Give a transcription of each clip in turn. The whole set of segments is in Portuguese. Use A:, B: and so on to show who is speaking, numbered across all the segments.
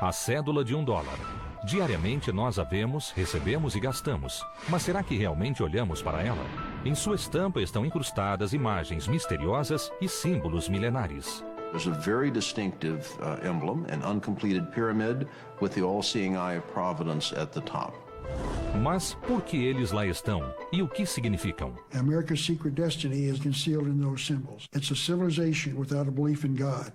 A: A cédula de $1. Diariamente nós a vemos, recebemos e gastamos. Mas será que realmente olhamos para ela? Em sua estampa estão incrustadas imagens misteriosas e símbolos milenares.
B: There's a very distinctive emblem, an uncompleted pyramid with the all-seeing eye of providence at the top.
A: Mas por que eles lá estão? E o que significam?
C: America's secret destiny is concealed in those symbols. It's a civilization without a belief in God.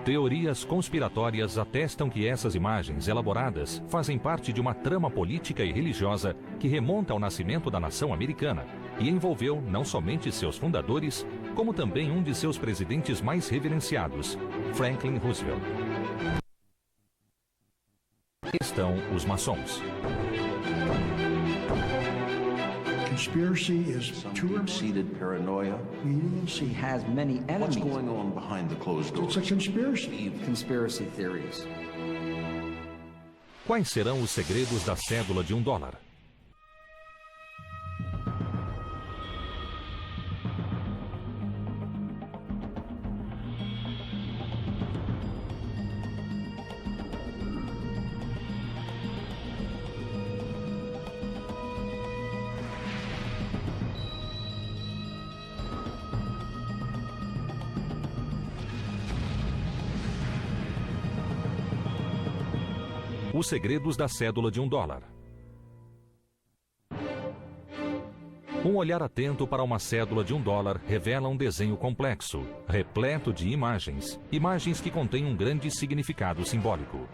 A: Teorias conspiratórias atestam que essas imagens elaboradas fazem parte de uma trama política e religiosa que remonta ao nascimento da nação americana e envolveu não somente seus fundadores, como também um de seus presidentes mais reverenciados, Franklin Roosevelt. Estão os maçons.
C: Conspiracy is
B: Some deep-seated paranoia.
D: She has many
B: What's
D: enemies.
B: going on behind the closed doors?
C: It's a conspiracy.
D: Conspiracy theories.
A: Quais serão os segredos da cédula de $1? Os segredos da cédula de $1. Um olhar atento para uma cédula de $1 revela um desenho complexo, repleto de imagens, imagens que contêm um grande significado simbólico.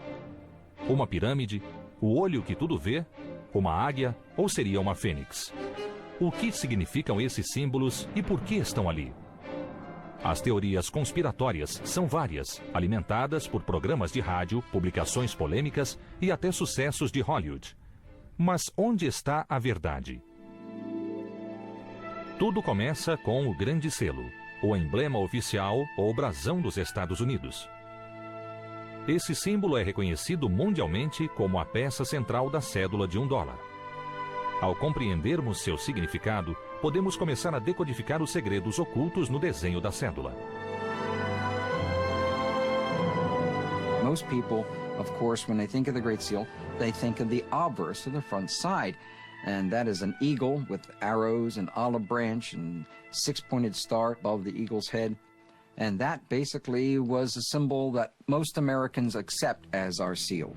A: Uma pirâmide, o olho que tudo vê, uma águia ou seria uma fênix? O que significam esses símbolos e por que estão ali? As teorias conspiratórias são várias, alimentadas por programas de rádio, publicações polêmicas e até sucessos de Hollywood. Mas onde está a verdade? Tudo começa com o Grande Selo, o emblema oficial ou brasão dos Estados Unidos. Esse símbolo é reconhecido mundialmente como a peça central da cédula de $1. Ao compreendermos seu significado, podemos começar a decodificar os segredos ocultos no desenho da cédula.
D: Most people, of course, when they think of the Great Seal, they think of the obverse of the front side. And that is an eagle with arrows and olive branch and six-pointed star above the eagle's head. And that basically was a symbol that most Americans accept as our seal.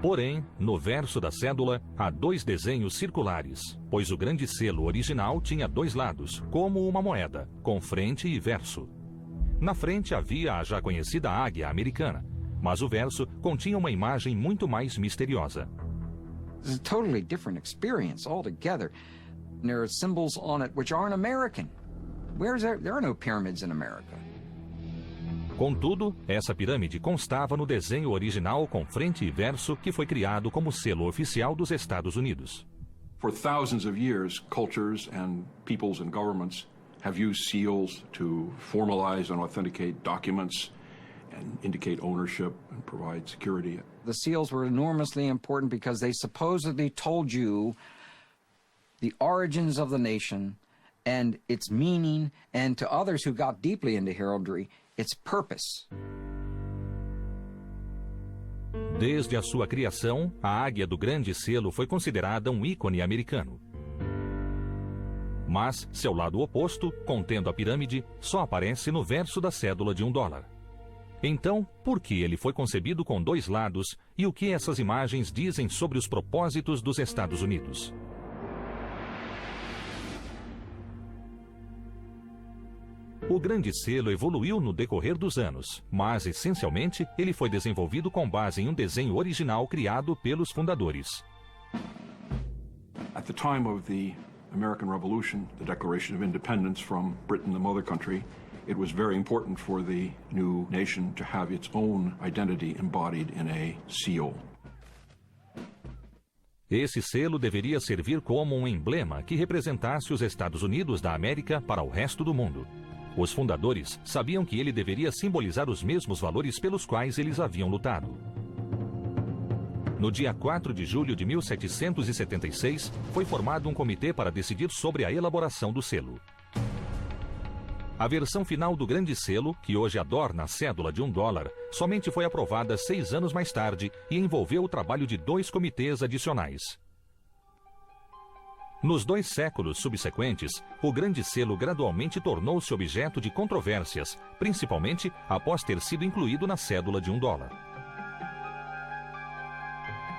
A: Porém, no verso da cédula, há 2 desenhos circulares, pois o Grande Selo original tinha 2 lados, como uma moeda, com frente e verso. Na frente havia a já conhecida águia americana, mas o verso continha uma imagem muito mais misteriosa.
D: It's a totally different experience altogether. There are symbols on it which aren't American. There are no pyramids in America.
A: Contudo, essa pirâmide constava no desenho original com frente e verso que foi criado como selo oficial dos Estados Unidos.
E: For thousands of years, cultures and peoples and governments have used seals to formalize and authenticate documents and indicate ownership and provide security.
D: The seals were enormously important because they supposedly told you the origins of the nation and its meaning, and to others who got deeply into heraldry, its purpose.
A: Desde a sua criação, a águia do Grande Selo foi considerada um ícone americano. Mas seu lado oposto, contendo a pirâmide, só aparece no verso da cédula de $1. Então, por que ele foi concebido com 2 lados e o que essas imagens dizem sobre os propósitos dos Estados Unidos? O Grande Selo evoluiu no decorrer dos anos, mas, essencialmente, ele foi desenvolvido com base em um desenho original criado pelos fundadores.
E: At the time of the American Revolution, the Declaration of Independence from Britain, the mother country, it was very important for the new nation to have its own identity embodied in a seal.
A: Esse selo deveria servir como um emblema que representasse os Estados Unidos da América para o resto do mundo. Os fundadores sabiam que ele deveria simbolizar os mesmos valores pelos quais eles haviam lutado. No dia 4 de julho de 1776, foi formado um comitê para decidir sobre a elaboração do selo. A versão final do Grande Selo, que hoje adorna a cédula de $1, somente foi aprovada 6 anos mais tarde e envolveu o trabalho de 2 comitês adicionais. Nos 2 séculos subsequentes, o Grande Selo gradualmente tornou-se objeto de controvérsias, principalmente após ter sido incluído na cédula de $1.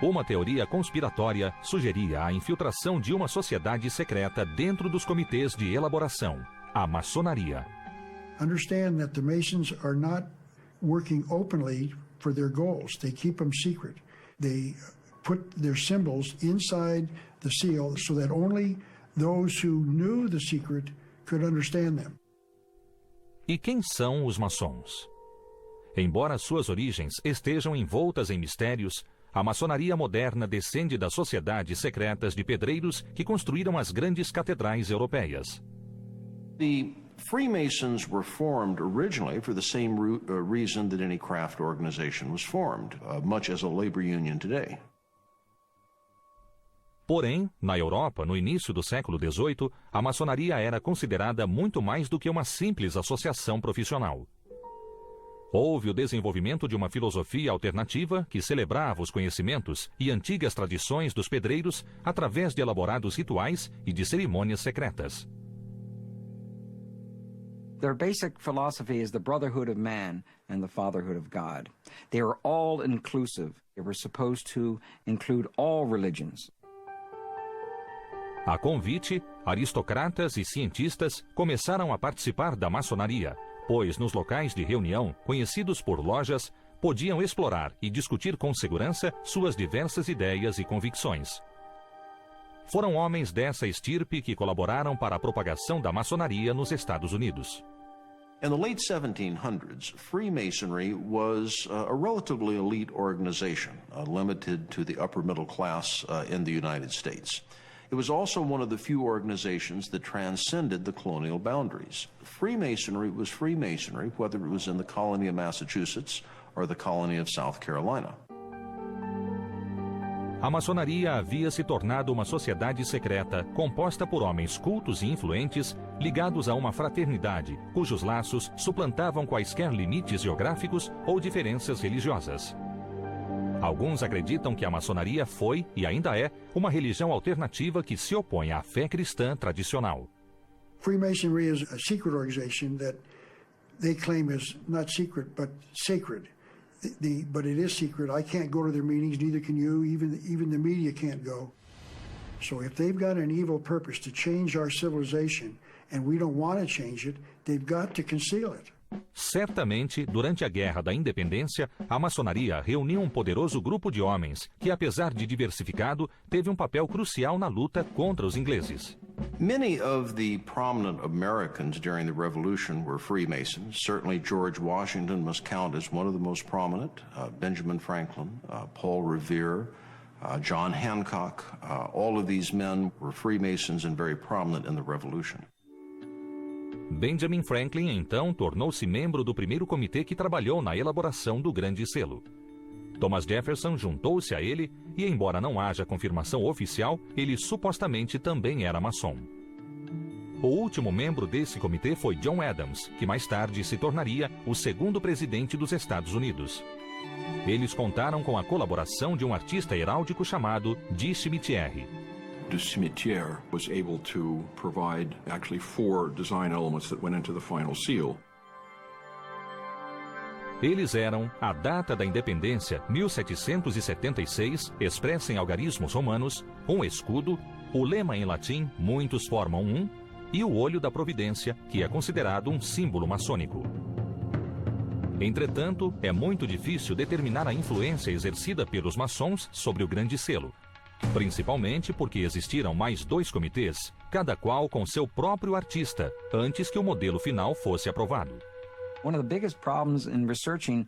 A: Uma teoria conspiratória sugeria a infiltração de uma sociedade secreta dentro dos comitês de elaboração, a maçonaria.
C: Understand that the Masons are not working openly for their goals. They keep them secret. They put their symbols inside the seal so that only those who knew the secret could understand them.
A: E quem são os maçons? Embora suas origens estejam envoltas em mistérios, a maçonaria moderna descende das sociedades secretas de pedreiros que construíram as grandes catedrais europeias.
B: The Freemasons were formed originally for the same reason that any craft organization was formed, much as a labor union today.
A: Porém, na Europa, no início do século XVIII, a maçonaria era considerada muito mais do que uma simples associação profissional. Houve o desenvolvimento de uma filosofia alternativa que celebrava os conhecimentos e antigas tradições dos pedreiros através de elaborados rituais e de cerimônias secretas.
D: Their basic philosophy is the brotherhood of man and the fatherhood of God. They were all inclusive. They were supposed to include all religions.
A: A convite, aristocratas e cientistas começaram a participar da maçonaria, pois nos locais de reunião, conhecidos por lojas, podiam explorar e discutir com segurança suas diversas ideias e convicções. Foram homens dessa estirpe que colaboraram para a propagação da maçonaria nos Estados Unidos.
B: In the late 1700s, Freemasonry was a relatively elite organization, limited to the upper middle class in the United States. It was also one of the few organizations that transcended the colonial boundaries. Freemasonry was Freemasonry, whether it was in the colony of Massachusetts or the colony of South Carolina.
A: A maçonaria havia se tornado uma sociedade secreta composta por homens cultos e influentes ligados a uma fraternidade cujos laços suplantavam quaisquer limites geográficos ou diferenças religiosas. Alguns acreditam que a maçonaria foi, e ainda é, uma religião alternativa que se opõe à fé cristã tradicional.
C: Freemasonry is a secret organization that they claim is not secret but sacred. But it is secret. I can't go to their meetings, neither can you. Even the media can't go. So if they've got an evil purpose to change our civilization and we don't want to change it, they've got to conceal it.
A: Certamente, durante a Guerra da Independência, a maçonaria reuniu um poderoso grupo de homens que, apesar de diversificado, teve um papel crucial na luta contra os ingleses.
B: Many of the prominent Americans during the Revolution were Freemasons. Certainly George Washington must count as one of the most prominent. Benjamin Franklin, Paul Revere, John Hancock, all of these men were Freemasons and very prominent in the Revolution.
A: Benjamin Franklin, então, tornou-se membro do primeiro comitê que trabalhou na elaboração do Grande Selo. Thomas Jefferson juntou-se a ele e, embora não haja confirmação oficial, ele supostamente também era maçom. O último membro desse comitê foi John Adams, que mais tarde se tornaria o segundo presidente dos Estados Unidos. Eles contaram com a colaboração de um artista heráldico chamado de Cimetière.
E: De Cimetière was able to provide actually 4 design elements that went into the final seal.
A: Eles eram a data da independência, 1776, expressa em algarismos romanos, um escudo, o lema em latim, muitos formam um, e o olho da providência, que é considerado um símbolo maçônico. Entretanto, é muito difícil determinar a influência exercida pelos maçons sobre o Grande Selo, principalmente porque existiram mais 2 comitês, cada qual com seu próprio artista, antes que o modelo final fosse aprovado.
D: One of the biggest problems in researching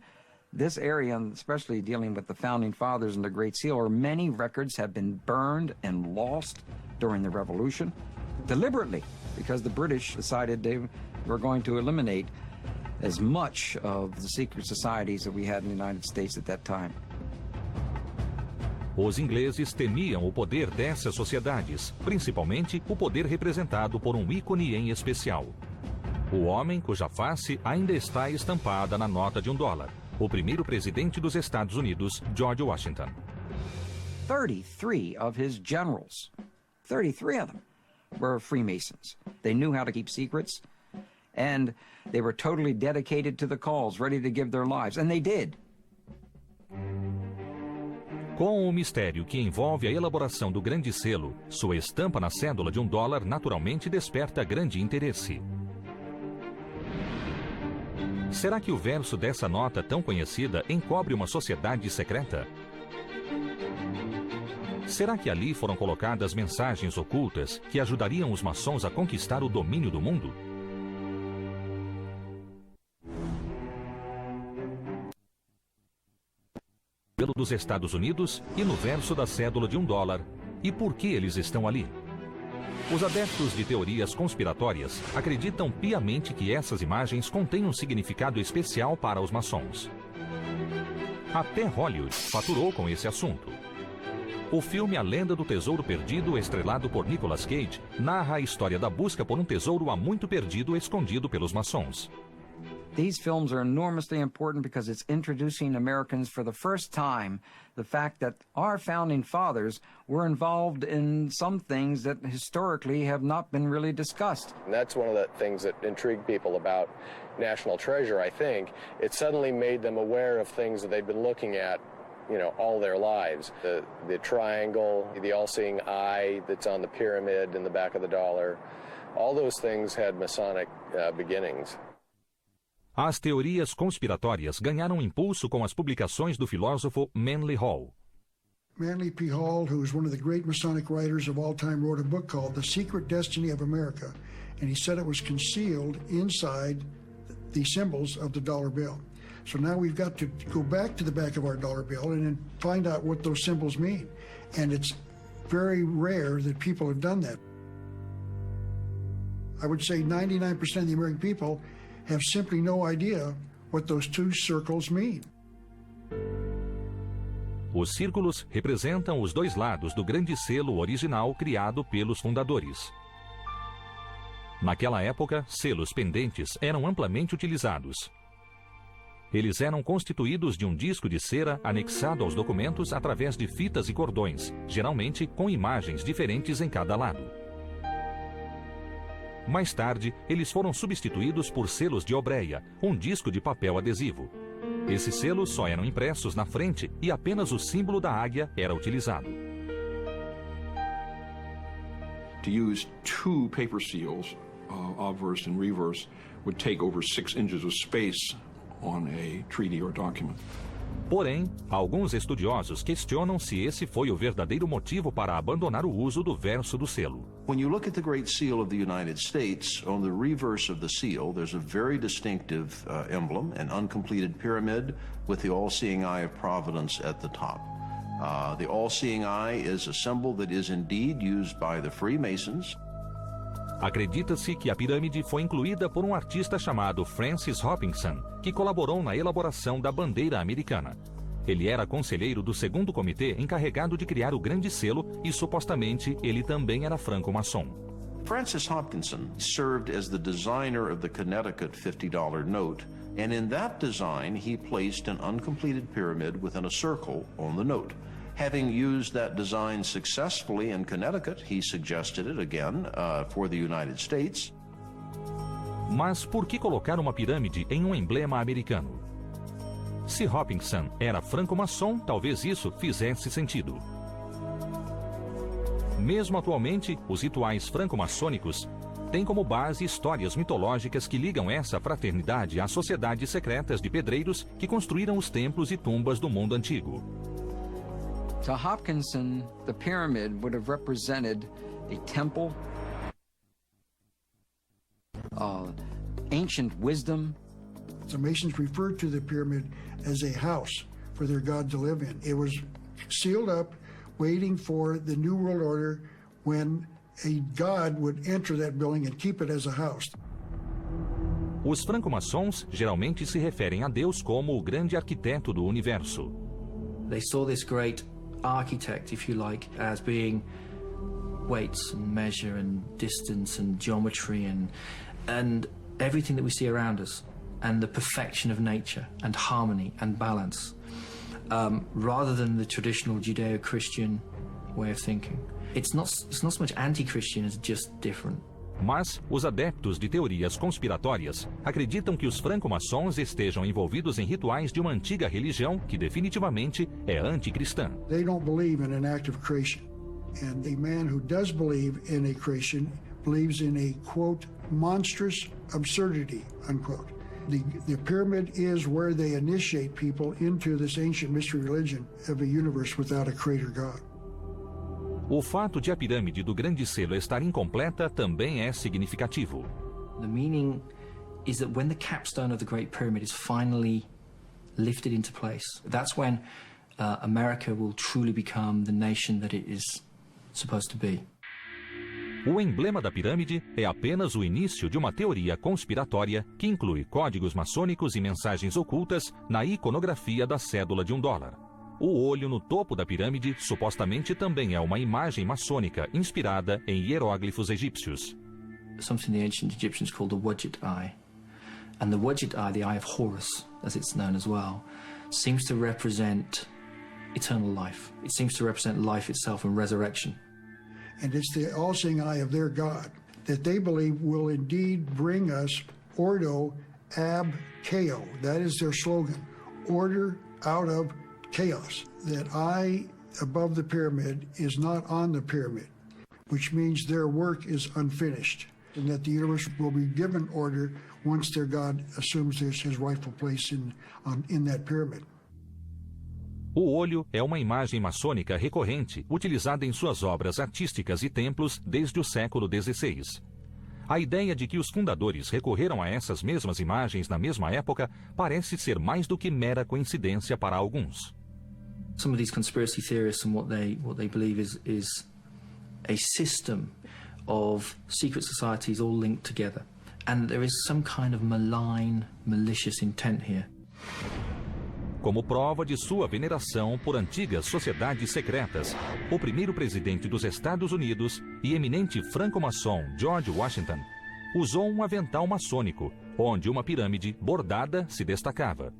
D: this area, especially dealing with the Founding Fathers and the Great Seal, are many records have been burned and lost during the Revolution, deliberately, because the British decided they were going to eliminate as much of the secret societies that we had in the United States at that time.
A: Os ingleses temiam o poder dessas sociedades, principalmente o poder representado por um ícone em especial. O homem cuja face ainda está estampada na nota de $1. O primeiro presidente dos Estados Unidos, George Washington.
D: 33 of his generals, 33 of them, were Freemasons. They knew how to keep secrets, and they were totally dedicated to the cause, ready to give their lives, and they did.
A: Com o mistério que envolve a elaboração do grande selo, sua estampa na cédula de $1 naturalmente desperta grande interesse. Será que o verso dessa nota tão conhecida encobre uma sociedade secreta? Será que ali foram colocadas mensagens ocultas que ajudariam os maçons a conquistar o domínio do mundo? Pelo dos Estados Unidos e no verso da cédula de $1. E por que eles estão ali? Os adeptos de teorias conspiratórias acreditam piamente que essas imagens contêm um significado especial para os maçons. Até Hollywood faturou com esse assunto. O filme A Lenda do Tesouro Perdido, estrelado por Nicolas Cage, narra a história da busca por um tesouro há muito perdido escondido pelos maçons.
D: These films are enormously important because it's introducing Americans for the first time the fact that our founding fathers were involved in some things that historically have not been really discussed.
F: And that's one of the things that intrigued people about National Treasure, I think. It suddenly made them aware of things that they'd been looking at, you know, all their lives. The triangle, the all-seeing eye that's on the pyramid in the back of the dollar, all those things had Masonic beginnings.
A: As teorias conspiratórias ganharam impulso com as publicações do filósofo Manly Hall.
C: Manly P. Hall, who is one of the great Masonic writers of all time, wrote a book called The Secret Destiny of America, and he said it was concealed inside the symbols of the dollar bill. So now we've got to go back to the back of our dollar bill and then find out what those symbols mean. And it's very rare that people have done that. I would say 99% of the American people have simply no idea what those two circles mean.
A: Os círculos representam os dois lados do grande selo original criado pelos fundadores. Naquela época, selos pendentes eram amplamente utilizados. Eles eram constituídos de um disco de cera anexado aos documentos através de fitas e cordões, geralmente com imagens diferentes em cada lado. Mais tarde, eles foram substituídos por selos de obreia, um disco de papel adesivo. Esses selos só eram impressos na frente e apenas o símbolo da águia era utilizado.
E: To use two paper seals, obverse and reverse, would take over 6 inches of space on a treaty or document.
A: Porém, alguns estudiosos questionam se esse foi o verdadeiro motivo para abandonar o uso do verso do selo.
B: When you look at the Great Seal of the United States, on the reverse of the seal, there's a very distinctive emblem, an uncompleted pyramid with the all-seeing eye of Providence at the top. The all-seeing eye is a symbol that is indeed used by the Freemasons.
A: Acredita-se que a pirâmide foi incluída por um artista chamado Francis Hopkinson, que colaborou na elaboração da bandeira americana. Ele era conselheiro do segundo comitê encarregado de criar o grande selo e supostamente ele também era franco-maçom.
B: Francis Hopkinson served as the designer of the Connecticut $50 note, and in that design he placed an uncompleted pyramid within a circle on the note. Having used that design successfully in Connecticut, he suggested it again for the United States.
A: Mas por que colocar uma pirâmide em um emblema americano? Se Hopkinson era franco-maçom, talvez isso fizesse sentido. Mesmo atualmente, os rituais franco-maçônicos têm como base histórias mitológicas que ligam essa fraternidade às sociedades secretas de pedreiros que construíram os templos e tumbas do mundo antigo.
D: To Hopkinson, the pyramid would have represented a temple, ancient wisdom.
C: The Masons referred to the pyramid as a house for their God to live in. It was sealed up, waiting for the New World Order when a God would enter that building and keep it as a house.
A: Os franco-maçons geralmente se referem a Deus como o grande arquiteto do universo.
G: They saw this great architect, if you like, as being weights and measure and distance and geometry and everything that we see around us and the perfection of nature and harmony and balance, rather than the traditional Judeo-Christian way of thinking. It's not so much anti-Christian as just different.
A: Mas os adeptos de teorias conspiratórias acreditam que os franco-maçons estejam envolvidos em rituais de uma antiga religião que definitivamente é anticristã.
C: They don't believe in an act of creation. And a man who does believe in a creation believes in a, quote, monstrous absurdity, unquote. The pyramid is where they initiate people into this ancient mystery religion of a universe without a creator God.
A: O fato de a pirâmide do Grande Selo estar incompleta também é significativo.
G: The meaning is that when the capstone of the Great Pyramid is finally lifted into place, that's when America will truly become the nation that it is supposed to be.
A: O emblema da pirâmide é apenas o início de uma teoria conspiratória que inclui códigos maçônicos e mensagens ocultas na iconografia da cédula de $1. O olho no topo da pirâmide supostamente também é uma imagem maçônica inspirada em hieróglifos egípcios.
G: Something the ancient Egyptians called the Wadjet Eye. And the Wadjet Eye, the Eye of Horus, as it's known as well, seems to represent eternal life. It seems to represent life itself and resurrection.
C: And it's the all-seeing eye of their God that they believe will indeed bring us Ordo ab Chao. That is their slogan, order out of chaos. That eye above the pyramid is not on the pyramid, which means their work is unfinished, and that the universe will be given order once their God assumes his rightful place in that pyramid.
A: O olho é uma imagem maçônica recorrente, utilizada em suas obras artísticas e templos desde o século XVI. A ideia de que os fundadores recorreram a essas mesmas imagens na mesma época parece ser mais do que mera coincidência para alguns.
G: Some of these conspiracy theorists and what they believe is a system of secret societies all linked together, and there is some kind of malign, malicious intent here.
A: Como prova de sua veneração por antigas sociedades secretas, o primeiro presidente dos Estados Unidos e eminente franco-maçom George Washington usou um avental maçônico, onde uma pirâmide bordada se destacava.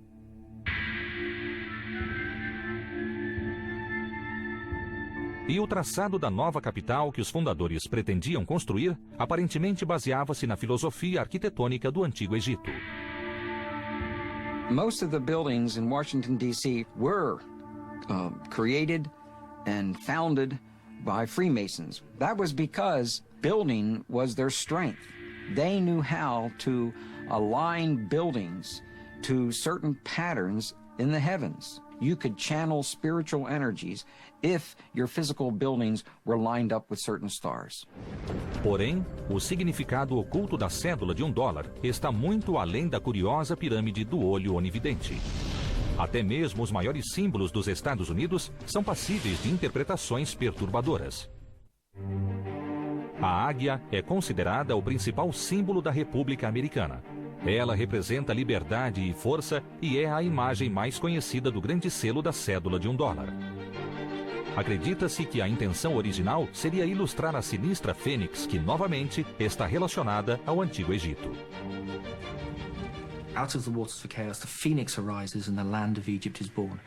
A: E o traçado da nova capital que os fundadores pretendiam construir aparentemente baseava-se na filosofia arquitetônica do Antigo Egito.
D: Most of the buildings in Washington, D.C. were created and founded by Freemasons. That was because building was their strength. They knew how to align buildings to certain patterns in the heavens. You could channel spiritual energies if your physical buildings were lined up with certain stars.
A: Porém, o significado oculto da cédula de $1 está muito além da curiosa pirâmide do olho onividente. Até mesmo os maiores símbolos dos Estados Unidos são passíveis de interpretações perturbadoras. A águia é considerada o principal símbolo da República Americana. Ela representa liberdade e força e é a imagem mais conhecida do grande selo da cédula de $1. Acredita-se que a intenção original seria ilustrar a sinistra fênix que, novamente, está relacionada ao Antigo Egito.
G: Out of the waters of chaos, the phoenix arises and the land of Egypt is born.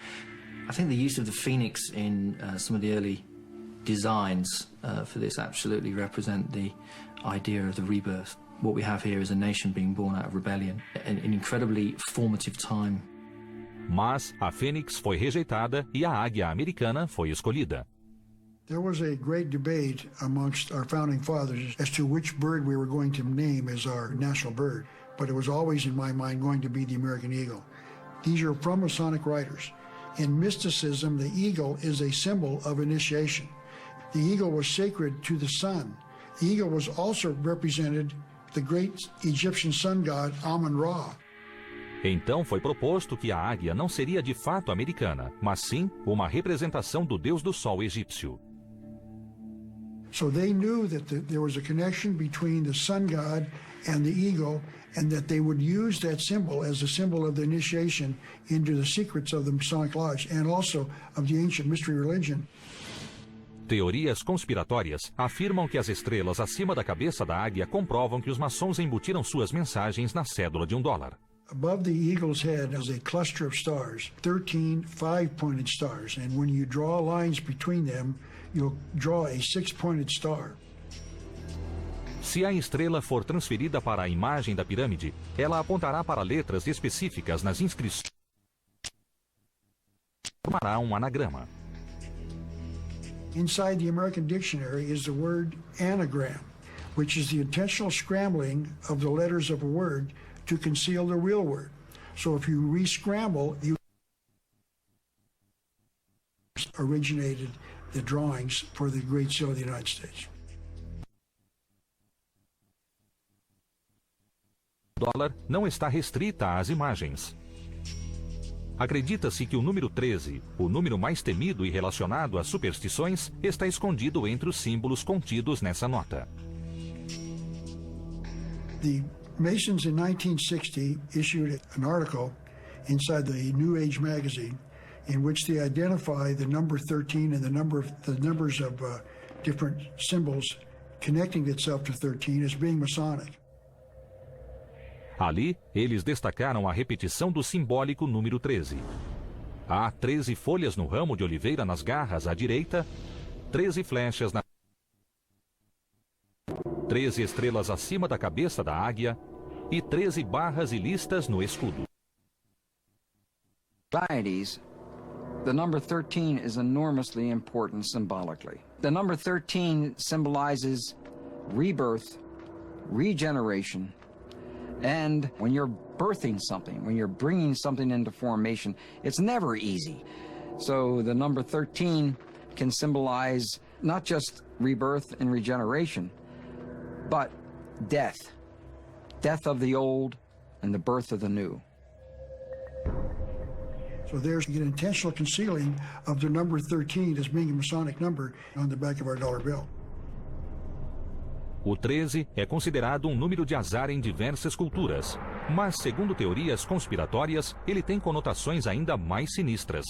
G: I think the use of the phoenix in some of the early designs for this absolutely represent the idea of the rebirth. What we have here is a nation being born out of rebellion, an incredibly formative time.
A: Mas a fênix foi rejeitada e a águia americana foi escolhida.
C: There was a great debate amongst our founding fathers as to which bird we were going to name as our national bird, but it was always in my mind going to be the American eagle. These are from Masonic writers. In mysticism, the eagle is a symbol of initiation. The eagle was sacred to the sun. The eagle was also represented the great Egyptian sun god Amun-Ra.
A: Então foi proposto que a águia não seria de fato americana, mas sim uma representação do deus do sol egípcio.
C: So they knew that there was a connection between the sun god and the eagle, and that they would use that symbol as a symbol of the initiation into the secrets of the Masonic Lodge and also of the ancient mystery religion.
A: Teorias conspiratórias afirmam que as estrelas acima da cabeça da águia comprovam que os maçons embutiram suas mensagens na cédula de $1.
C: Above the eagle's head is a cluster of stars, 13 five-pointed stars, and when you draw lines between them, you'll draw a six-pointed star.
A: Se a estrela for transferida para a imagem da pirâmide, ela apontará para letras específicas nas inscrições e formará um anagrama.
C: Inside the American dictionary is the word anagram, which is the intentional scrambling of the letters of a word to conceal the real word. So if you re-scramble, you originated the drawings for the Great Seal of the United States.
A: O dólar não está restrita às imagens. Acredita-se que o número 13, o número mais temido e relacionado às superstições, está escondido entre os símbolos contidos nessa nota.
C: The Masons in 1960 issued an article inside the New Age magazine in which they identify the number 13 and the numbers of different symbols connecting itself to 13 as being Masonic.
A: Ali, eles destacaram a repetição do simbólico número 13. Há 13 folhas no ramo de oliveira nas garras à direita, 13 flechas na 13 estrelas acima da cabeça da águia e 13 barras e listas no escudo.
D: Societies, the number 13 is enormously important symbolically. The number 13 symbolizes rebirth, regeneration, and when you're birthing something, when you're bringing something into formation, it's never easy. So the number 13 can symbolize not just rebirth and regeneration, but death. Death of the old and the birth of the new.
C: So there's an intentional concealing of the number 13 as being a Masonic number on the back of our dollar bill.
A: O 13 é considerado um número de azar em diversas culturas, mas, segundo teorias conspiratórias, ele tem conotações ainda mais sinistras.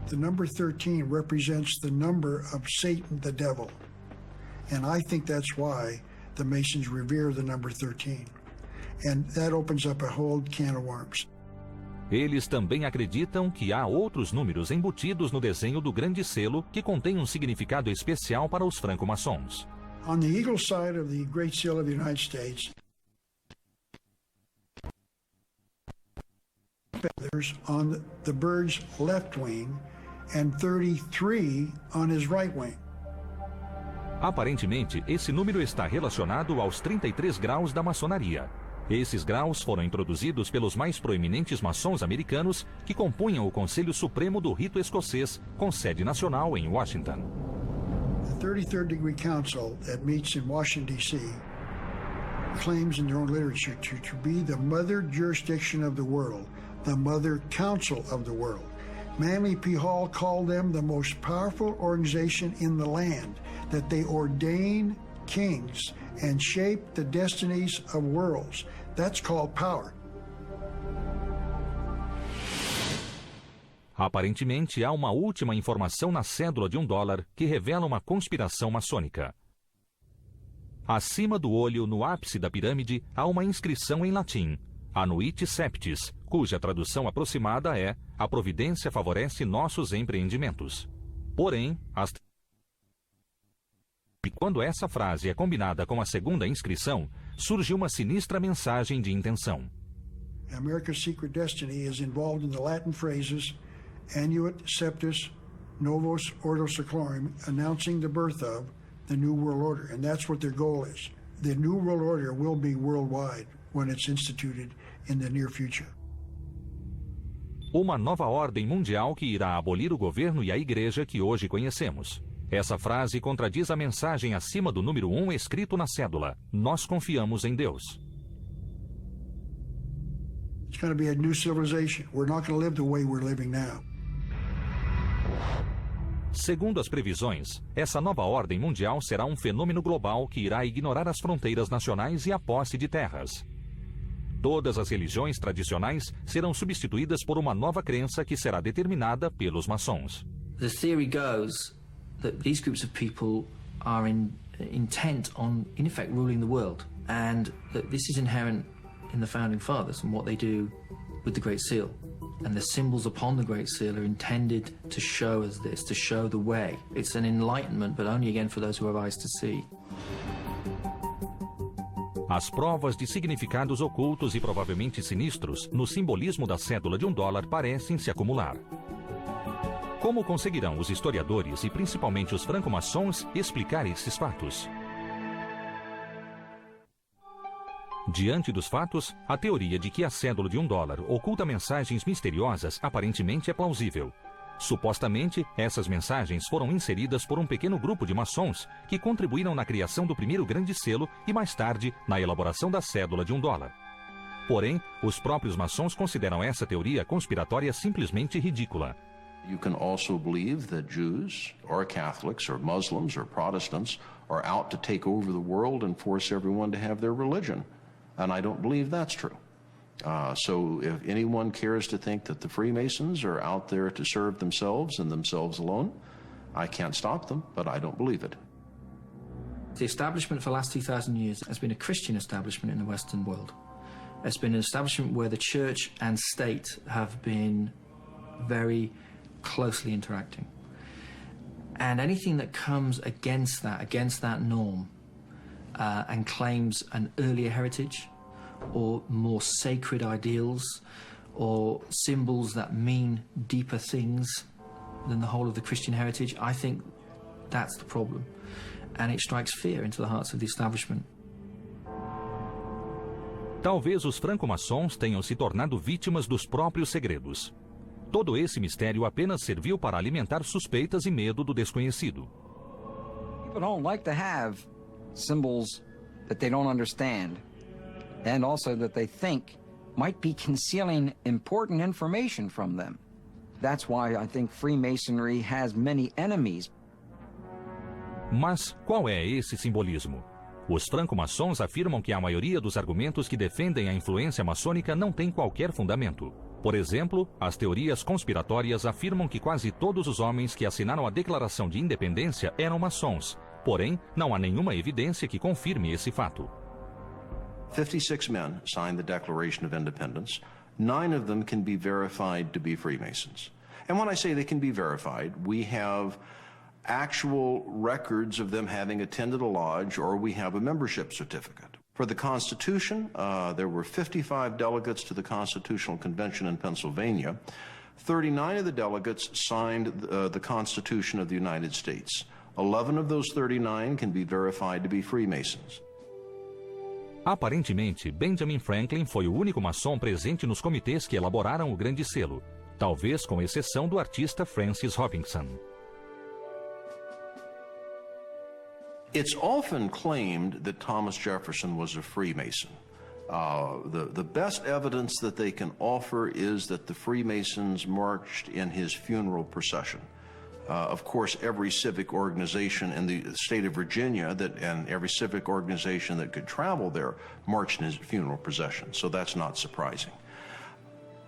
C: The number 13 represents the number of Satan, the devil. And I think that's why the Masons revere the number 13. And that opens up a whole can of worms.
A: Eles também acreditam que há outros números embutidos no desenho do grande selo que contém um significado especial para os franco-maçons.
C: On the eagle side of the Great Seal of the United States, feathers on the bird's left wing and 33 on his right wing.
A: Aparentemente, esse número está relacionado aos 33 graus da maçonaria. Esses graus foram introduzidos pelos mais proeminentes maçons americanos que compunham o Conselho Supremo do Rito Escocês, com sede nacional em Washington.
C: The 33rd Degree Council that meets in Washington, D.C. claims in their own literature to be the mother jurisdiction of the world, the mother council of the world. Manly P. Hall called them the most powerful organization in the land, that they ordain kings and shape the destinies of worlds. That's called power.
A: Aparentemente, há uma última informação na cédula de $1 que revela uma conspiração maçônica. Acima do olho, no ápice da pirâmide, há uma inscrição em latim, Anuit Septis, cuja tradução aproximada é A providência favorece nossos empreendimentos. Porém, e quando essa frase é combinada com a segunda inscrição, surge uma sinistra mensagem de intenção.
C: America's secret destiny is involved in the Latin phrases Annuit Septis Novus Ordo Seclorum, announcing the birth of the New World Order, and that's what their goal is. The New World Order will be worldwide when it's instituted in the near future.
A: Uma nova ordem mundial que irá abolir o governo e a igreja que hoje conhecemos. Essa frase contradiz a mensagem acima do número 1 escrito na cédula. Nós confiamos em Deus.
C: It's going to be a new civilization. We're not going to live the way we're living now.
A: Segundo as previsões, essa nova ordem mundial será um fenômeno global que irá ignorar as fronteiras nacionais e a posse de terras. Todas as religiões tradicionais serão substituídas por uma nova crença que será determinada pelos maçons.
G: The theory goes that these groups of people are intent on, in effect, ruling the world, and that this is inherent in the Founding Fathers and what they do with the Great Seal. And the symbols upon the Great Seal are intended to show us this, to show the way. It's an enlightenment, but only again for those who have eyes to see.
A: As provas de significados ocultos e provavelmente sinistros no simbolismo da cédula de $1 parecem se acumular. Como conseguirão os historiadores e principalmente os franco-maçons explicar esses fatos? Diante dos fatos, a teoria de que a cédula de $1 oculta mensagens misteriosas aparentemente é plausível. Supostamente, essas mensagens foram inseridas por um pequeno grupo de maçons que contribuíram na criação do primeiro grande selo e mais tarde na elaboração da cédula de $1. Porém, os próprios maçons consideram essa teoria conspiratória simplesmente ridícula.
B: You can also believe that Jews or Catholics or Muslims or Protestants are out to take over the world and force everyone to have their religion. And I don't believe that's true. So if anyone cares to think that the Freemasons are out there to serve themselves and themselves alone, I can't stop them, but I don't believe it.
G: The establishment for the last 2,000 years has been a Christian establishment in the Western world. It's been an establishment where the church and state have been very closely interacting. And anything that comes against that norm, and claims an earlier heritage or more sacred ideals or symbols that mean deeper things than the whole of the Christian heritage, I think that's the problem. And it strikes fear into the hearts of the establishment.
A: Talvez os franco-maçons tenham se tornado vítimas dos próprios segredos. Todo esse mistério apenas serviu para alimentar suspeitas e medo do desconhecido.
D: People don't like to have symbols that they don't understand, and also that they think might be concealing important information from them. That's why I think Freemasonry has many enemies.
A: Mas qual é esse simbolismo? Os franco-maçons afirmam que a maioria dos argumentos que defendem a influência maçônica não tem qualquer fundamento. Por exemplo, as teorias conspiratórias afirmam que quase todos os homens que assinaram a Declaração de Independência eram maçons. Porém, não há nenhuma evidência que confirme esse fato.
B: 56 men signed the Declaration of Independence. 9 of them can be verified to be Freemasons. And when I say they can be verified, we have actual records of them having attended a lodge, or we have a membership certificate. For the Constitution, there were 55 delegates to the Constitutional Convention in Pennsylvania. 39 of the delegates signed the Constitution of the United States. 11 of those 39 can be verified to be Freemasons.
A: Aparentemente, Benjamin Franklin foi o único maçom presente nos comitês que elaboraram o Grande Selo, talvez com exceção do artista Francis Hopkinson.
B: It's often claimed that Thomas Jefferson was a Freemason. The best evidence that they can offer is that the Freemasons marched in his funeral procession. Of course, every civic organization in the state of Virginia and every civic organization that could travel there marched in his funeral procession, so that's not surprising.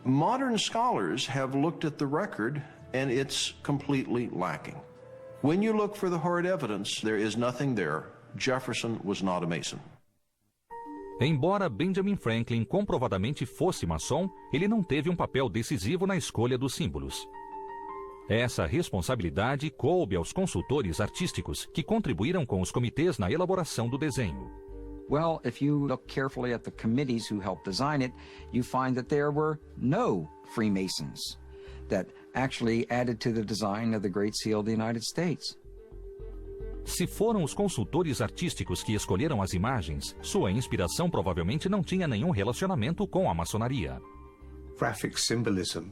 B: Modern scholars have looked at the record, and it's completely lacking. When you look for the hard evidence, there is nothing there. Jefferson was not a Mason.
A: Embora Benjamin Franklin comprovadamente fosse maçom, ele não teve um papel decisivo na escolha dos símbolos. Essa responsabilidade coube aos consultores artísticos que contribuíram com os comitês na elaboração do desenho.
D: Well, if you look carefully at the committees who helped design it, you find that there were no Freemasons that actually added to the design of the Great Seal of the United States.
A: Se foram os consultores artísticos que escolheram as imagens, sua inspiração provavelmente não tinha nenhum relacionamento com a maçonaria.
H: Graphic symbolism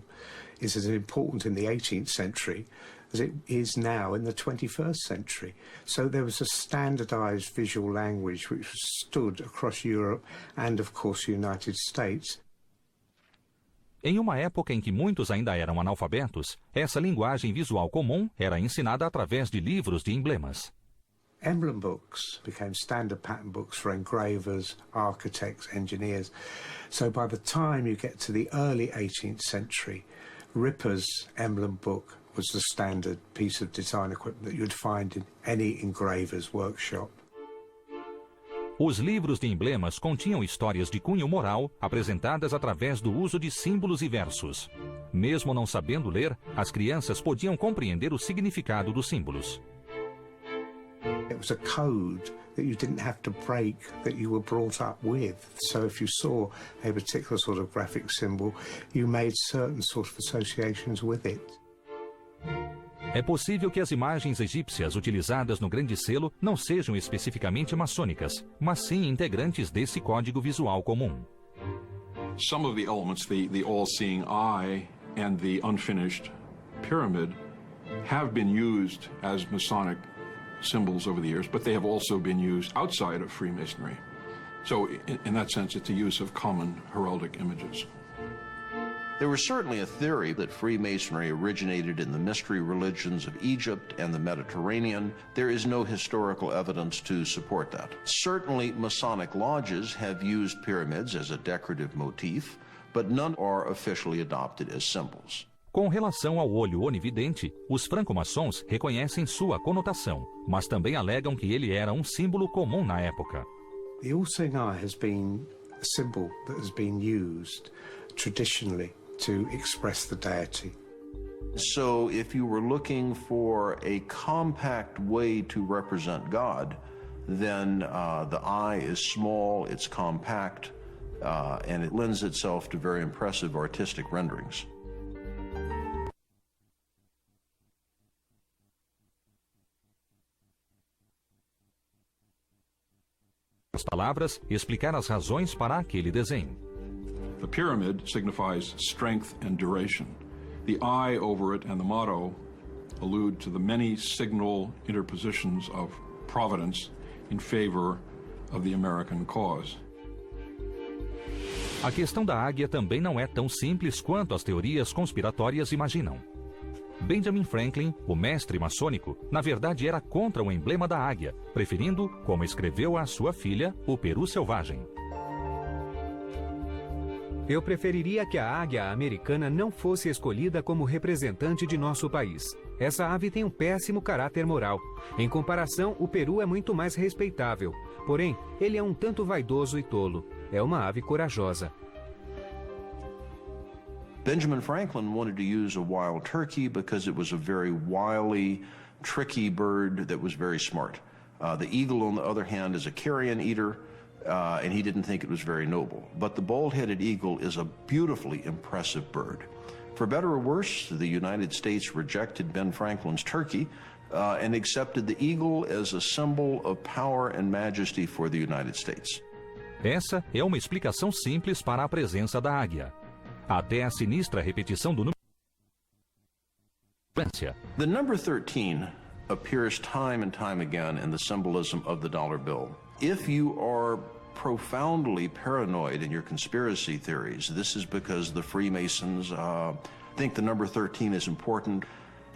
H: is as important in the 18th century as it is now in the 21st century. So there was a standardized visual language which stood across Europe and, of course, the United States.
A: Em uma época em que muitos ainda eram analfabetos, essa linguagem visual comum era ensinada através de livros de emblemas.
H: Emblem books became standard pattern books for engravers, architects, engineers. So by the time you get to the early 18th century, Ripper's emblem book was the standard piece of design equipment that you'd find in any engraver's workshop.
A: Os livros de emblemas continham histórias de cunho moral apresentadas através do uso de símbolos e versos. Mesmo não sabendo ler, as crianças podiam compreender o significado dos símbolos.
H: It was a code that you didn't have to break, that you were brought up with. So if you saw a particular sort of graphic symbol, you made certain sort of associations with it.
A: É possível que as imagens egípcias utilizadas no Grande Selo não sejam especificamente maçônicas, mas sim integrantes desse código visual comum.
E: Some of the elements, the all-seeing eye and the unfinished pyramid, have been used as Masonic symbols over the years, but they have also been used outside of Freemasonry. So in that sense, it's a use of common heraldic images.
B: There was certainly a theory that Freemasonry originated in the mystery religions of Egypt and the Mediterranean. There is no historical evidence to support that. Certainly, Masonic lodges have used pyramids as a decorative motif, but none are officially adopted as symbols.
A: Com relação ao olho onividente, os franco-maçons reconhecem sua conotação, mas também alegam que ele era um símbolo comum na época.
H: The all-seeing eye has been a symbol that has been used traditionally to express the deity.
B: So if you were looking for a compact way to represent God, then the eye is small, it's compact, and it lends itself to very impressive artistic renderings.
A: As palavras, explicar as razões para aquele desenho.
E: The pyramid signifies strength and duration. The eye over it and the motto allude to the many signal interpositions of providence in favor of the American cause.
A: A questão da águia também não é tão simples quanto as teorias conspiratórias imaginam. Benjamin Franklin, o mestre maçônico, na verdade era contra o emblema da águia, preferindo, como escreveu a sua filha, o peru selvagem.
I: Eu preferiria que a águia americana não fosse escolhida como representante de nosso país. Essa ave tem um péssimo caráter moral. Em comparação, o peru é muito mais respeitável. Porém, ele é um tanto vaidoso e tolo. É uma ave corajosa.
B: Benjamin Franklin wanted to use a wild turkey because it was a very wily, tricky bird that was very smart. The eagle, on the other hand, is a carrion eater, and he didn't think it was very noble. But the bald-headed eagle is a beautifully impressive bird. For better or worse, the United States rejected Ben Franklin's turkey and accepted the eagle as a symbol of power and majesty for the United States.
A: Essa é uma explicação simples para a presença da águia. Até a sinistra repetição do número.
B: The number 13 appears time and time again in the symbolism of the dollar bill. If you are profoundly paranoid in your conspiracy theories, this is because the Freemasons think the number 13 is important.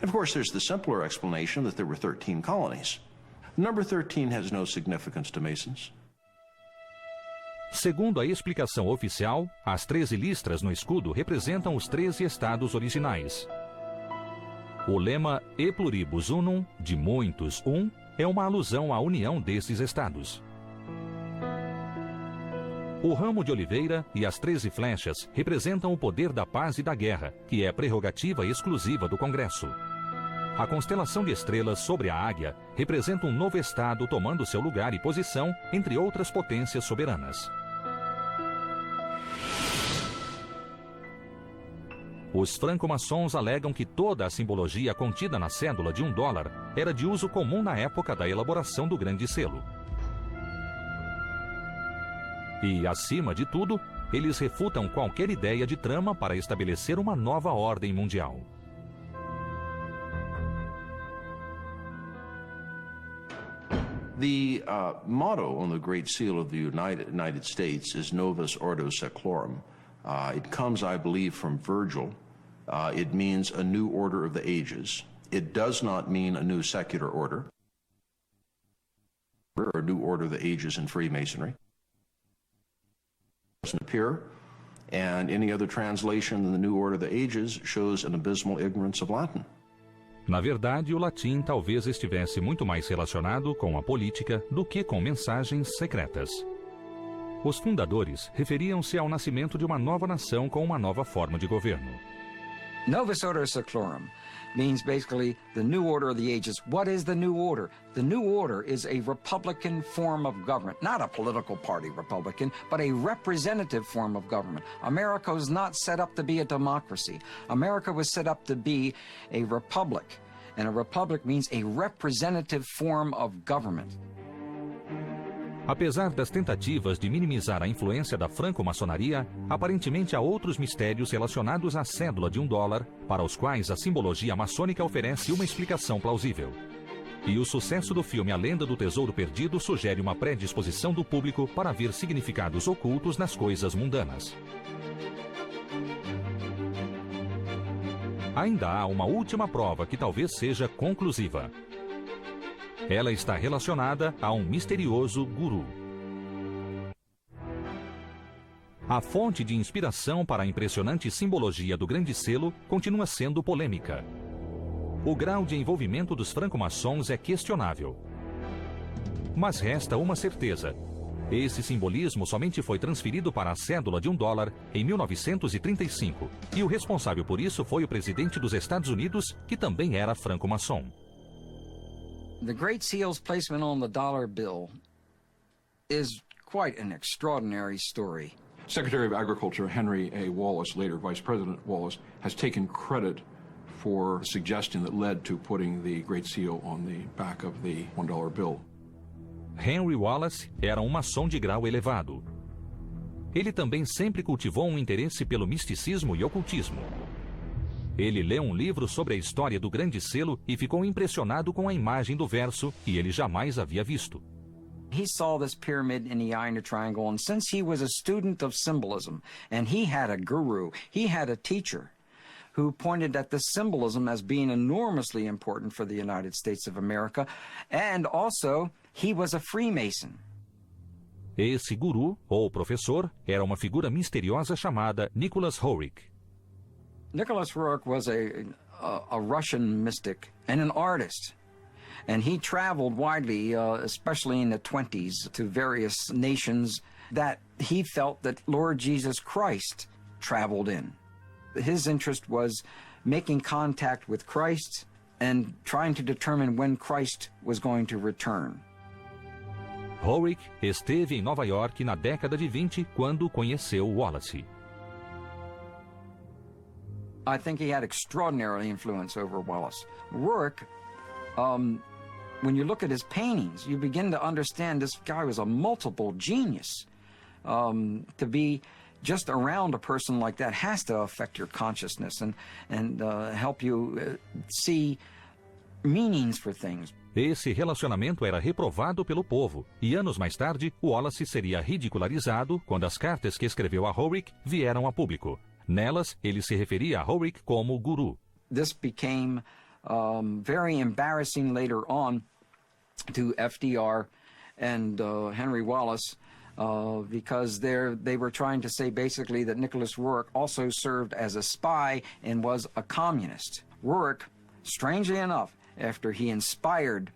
B: And of course, there's the simpler explanation that there were 13 colonies. Number 13 has no significance to Masons.
A: Segundo a explicação oficial, as 13 listras no escudo representam os 13 estados originais. O lema E pluribus unum, de muitos um, é uma alusão à união desses estados. O ramo de oliveira e as 13 flechas representam o poder da paz e da guerra, que é prerrogativa exclusiva do Congresso. A constelação de estrelas sobre a águia representa um novo estado tomando seu lugar e posição entre outras potências soberanas. Os franco-maçons alegam que toda a simbologia contida na cédula de $1 era de uso comum na época da elaboração do Grande Selo. E, acima de tudo, eles refutam qualquer ideia de trama para estabelecer uma nova ordem mundial.
B: The motto on the Great Seal of the United States is Novus Ordo Seclorum. It comes, I believe, from Virgil. It means a new order of the ages. It does not mean a new secular order or a new order of the ages in Freemasonry. It doesn't appear, and any other translation in the new order of the ages shows an abysmal ignorance of Latin.
A: Na verdade, o latim talvez estivesse muito mais relacionado com a política do que com mensagens secretas. Os fundadores referiam-se ao nascimento de uma nova nação com uma nova forma de governo.
D: Novus Ordo Seclorum means basically the new order of the ages. What is the new order? The new order is a republican form of government, not a political party republican, but a representative form of government. America was not set up to be a democracy. America was set up to be a republic, and a republic means a representative form of government.
A: Apesar das tentativas de minimizar a influência da franco-maçonaria, aparentemente há outros mistérios relacionados à cédula de $1, para os quais a simbologia maçônica oferece uma explicação plausível. E o sucesso do filme A Lenda do Tesouro Perdido sugere uma predisposição do público para ver significados ocultos nas coisas mundanas. Ainda há uma última prova que talvez seja conclusiva. Ela está relacionada a um misterioso guru. A fonte de inspiração para a impressionante simbologia do grande selo continua sendo polêmica. O grau de envolvimento dos franco-maçons é questionável. Mas resta uma certeza. Esse simbolismo somente foi transferido para a cédula de $1 em 1935, e o responsável por isso foi o presidente dos Estados Unidos, que também era franco-maçom.
D: The Great Seal's placement on the dollar bill is quite an extraordinary story.
E: Secretary of Agriculture Henry A. Wallace, later Vice President Wallace, has taken credit for the suggestion that led to putting the Great Seal on the back of the $1 bill.
A: Henry Wallace era um maçom de grau elevado. Ele também sempre cultivou um interesse pelo misticismo e ocultismo. Ele leu um livro sobre a história do grande selo e ficou impressionado com a imagem do verso que ele jamais havia visto.
D: He saw this pyramid in the eye in the triangle, and since he was a student of symbolism, and he had a guru, he had a teacher who pointed at the symbolism as being enormously important for the United States of America, and also he was a Freemason.
A: Esse guru, ou professor, era uma figura misteriosa chamada Nicholas Roerich.
D: Nicholas Roerich was a Russian mystic and an artist. And he traveled widely, especially in the 20s, to various nations that he felt that Lord Jesus Christ traveled in. His interest was making contact with Christ and trying to determine when Christ was going to return.
A: Roerich esteve em Nova York na década de 20 quando conheceu Wallace.
D: I think he had extraordinary influence over Wallace. Roerich, when you look at his paintings, you begin to understand this guy was a multiple genius. To be just around a person like that has to affect your consciousness and help you see meanings for things.
A: Esse relacionamento era reprovado pelo povo, e anos mais tarde, Wallace seria ridicularizado quando as cartas que escreveu a Roerich vieram a público. Nelas, ele se referia a Roerich como guru.
D: This became very embarrassing later on to FDR and Henry Wallace because they were trying to say basically that Nicholas Roerich also served as a spy and was a communist. Roerich, strangely enough, after he inspired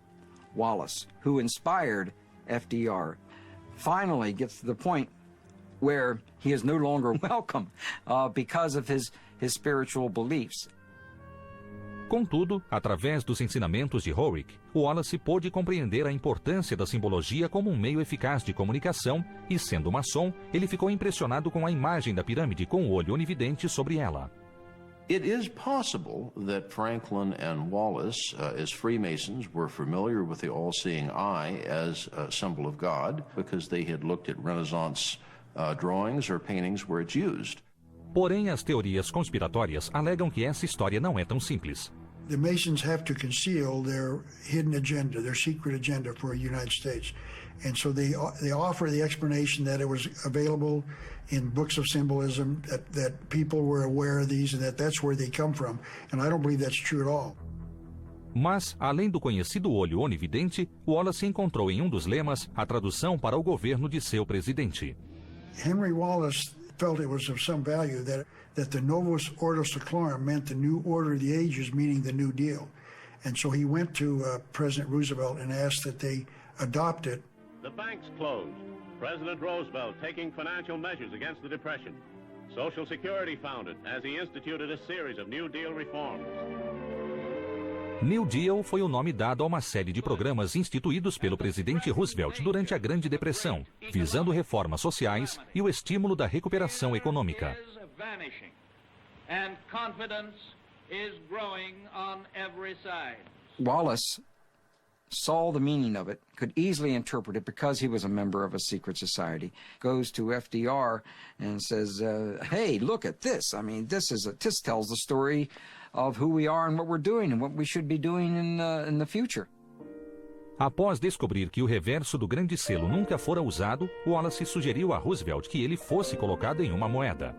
D: Wallace, who inspired FDR, finally gets to the point where he is no longer welcome because of his spiritual beliefs.
A: Contudo, através dos ensinamentos de Roerich, Wallace pôde compreender a importância da simbologia como um meio eficaz de comunicação e, sendo maçom, ele ficou impressionado com a imagem da pirâmide com o olho onividente sobre ela.
B: It is possible that Franklin and Wallace, as Freemasons, were familiar with the all-seeing eye as a symbol of God because they had looked at Renaissance drawings or paintings where it's used.
A: Porém, as teorias conspiratórias alegam que essa história não é tão simples.
C: The Masons have to conceal their hidden agenda, their secret agenda for the United States. And so they offer the explanation that it was available in books of symbolism, that people were aware of these and that's where they come from. And I don't believe that's true at all.
A: Mas, além do conhecido olho onividente, Wallace encontrou em um dos lemas a tradução para o governo de seu presidente.
C: Henry Wallace felt it was of some value that the Novus Ordo Seclorum meant the new order of the ages, meaning the New Deal. And so he went to President Roosevelt and asked that they adopt it.
J: The banks closed. President Roosevelt taking financial measures against the Depression. Social Security founded as he instituted a series of New Deal reforms.
A: New Deal foi o nome dado a uma série de programas instituídos pelo presidente Roosevelt durante a Grande Depressão, visando reformas sociais e o estímulo da recuperação econômica.
D: Wallace saw the meaning of it, could easily interpret it because he was a member of a secret society, goes to FDR and says, hey, look at this. I mean, this tells the story of who we are and what we're doing and what we should be doing in the future.
A: Após descobrir que o reverso do grande selo nunca fora usado, Wallace sugeriu a Roosevelt que ele fosse colocado em uma moeda.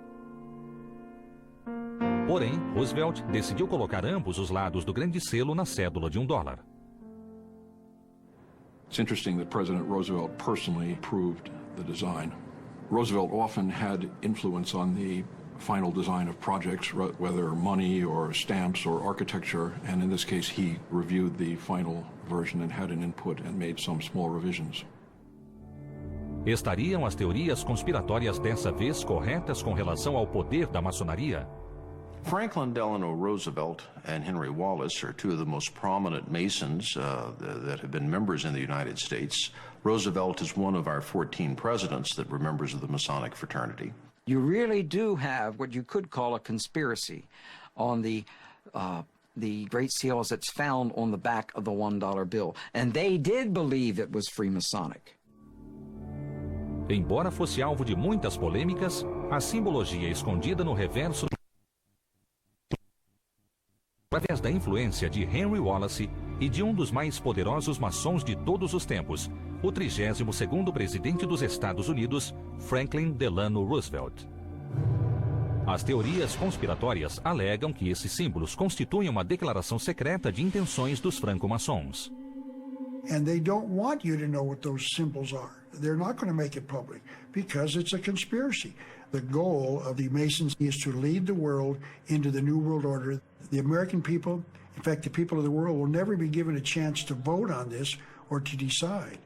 A: Porém, Roosevelt decidiu colocar ambos os lados do grande selo na cédula de $1.
E: It's interesting that President Roosevelt personally approved the design. Roosevelt often had influence on the final design of projects, whether money or stamps or architecture, and in this case he reviewed the final version and had an input and made some small revisions.
A: Estariam as teorias conspiratórias dessa vez corretas com relação ao poder da maçonaria?
B: Franklin Delano Roosevelt and Henry Wallace are two of the most prominent Masons that have been members in the United States. Roosevelt is one of our 14 presidents that were members of the Masonic fraternity.
D: You really do have what you could call a conspiracy on the Great Seal as it's found on the back of the $1 bill. And they did believe it was Freemasonic.
A: Embora fosse alvo de muitas polêmicas, a simbologia escondida no reverso através da influência de Henry Wallace e de um dos mais poderosos maçons de todos os tempos, o 32º presidente dos Estados Unidos, Franklin Delano Roosevelt. As teorias conspiratórias alegam que esses símbolos constituem uma declaração secreta de intenções dos franco-maçons.
C: And they don't want you to know what those symbols are. They're not going to make it public because it's a conspiracy. The goal of the Masons is to lead the world into the New World Order. The American people, in fact, the people of the world, will never be given a chance to vote on this or to decide.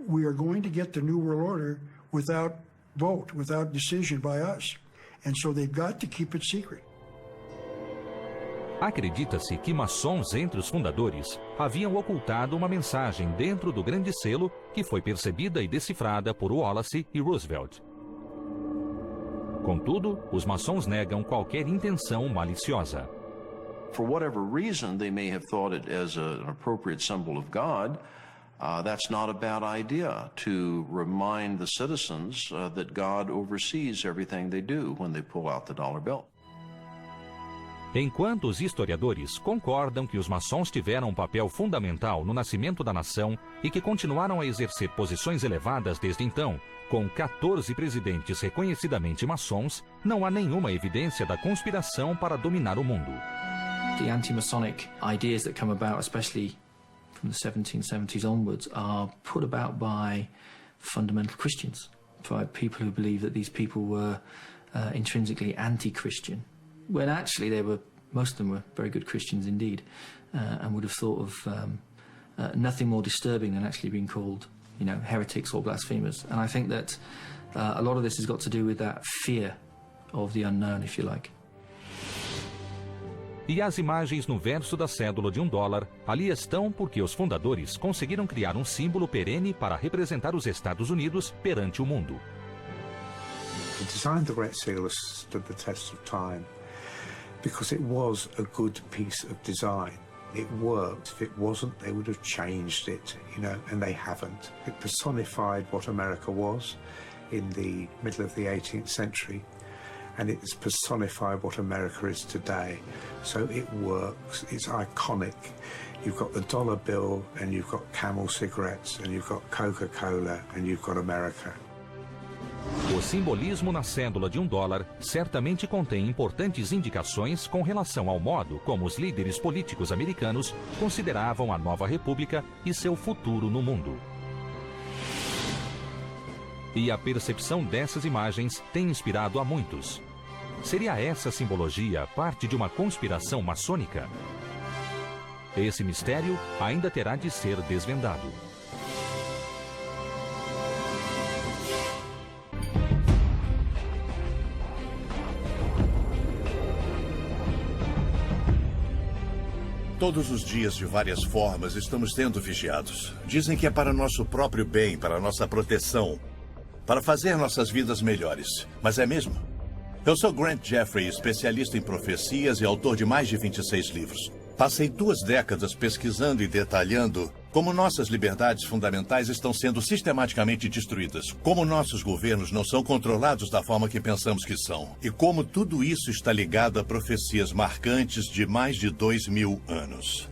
C: We are going to get the New World Order without vote, without decision by us. And so they've got to keep it secret.
A: Acredita-se que maçons entre os fundadores haviam ocultado uma mensagem dentro do grande selo que foi percebida e decifrada por Wallace e Roosevelt. Contudo, os maçons negam qualquer intenção maliciosa.
B: For whatever reason they may have thought it as an appropriate symbol of God, that's not a bad idea to remind the citizens that God oversees everything they do when they pull out the dollar bill.
A: Enquanto os historiadores concordam que os maçons tiveram um papel fundamental no nascimento da nação e que continuaram a exercer posições elevadas desde então, com 14 presidentes reconhecidamente maçons, não há nenhuma evidência da conspiração para dominar o mundo.
G: The anti-Masonic ideas that come about, especially from the 1770s onwards, are put about by fundamental Christians, by people who believe that these people were intrinsically anti-Christian, when actually most of them were very good Christians indeed, and would have thought of nothing more disturbing than actually being called, heretics or blasphemers. And I think that a lot of this has got to do with that fear of the unknown, if you like.
A: E as imagens no verso da cédula de $1 ali estão porque os fundadores conseguiram criar um símbolo perene para representar os Estados Unidos perante o mundo.
H: The design of the Great Seal has stood the test of time because it was a good piece of design. It worked. If it wasn't, they would have changed it, and they haven't. It personified what America was in the middle of the 18th century, and it's personified what America is today. So it works. It's iconic. You've got the dollar bill, and you've got Camel cigarettes, and you've got Coca-Cola, and you've got America.
A: O simbolismo na cédula de $1 certamente contém importantes indicações com relação ao modo como os líderes políticos americanos consideravam a nova república e seu futuro no mundo. E a percepção dessas imagens tem inspirado a muitos. Seria essa simbologia parte de uma conspiração maçônica? esse mistério ainda terá de ser desvendado.
K: Todos os dias, de várias formas, estamos sendo vigiados. Dizem que é para nosso próprio bem, para nossa proteção, para fazer nossas vidas melhores. Mas é mesmo? Eu sou Grant Jeffrey, especialista em profecias e autor de mais de 26 livros. Passei 2 décadas pesquisando e detalhando como nossas liberdades fundamentais estão sendo sistematicamente destruídas, como nossos governos não são controlados da forma que pensamos que são, e como tudo isso está ligado a profecias marcantes de mais de 2000 anos.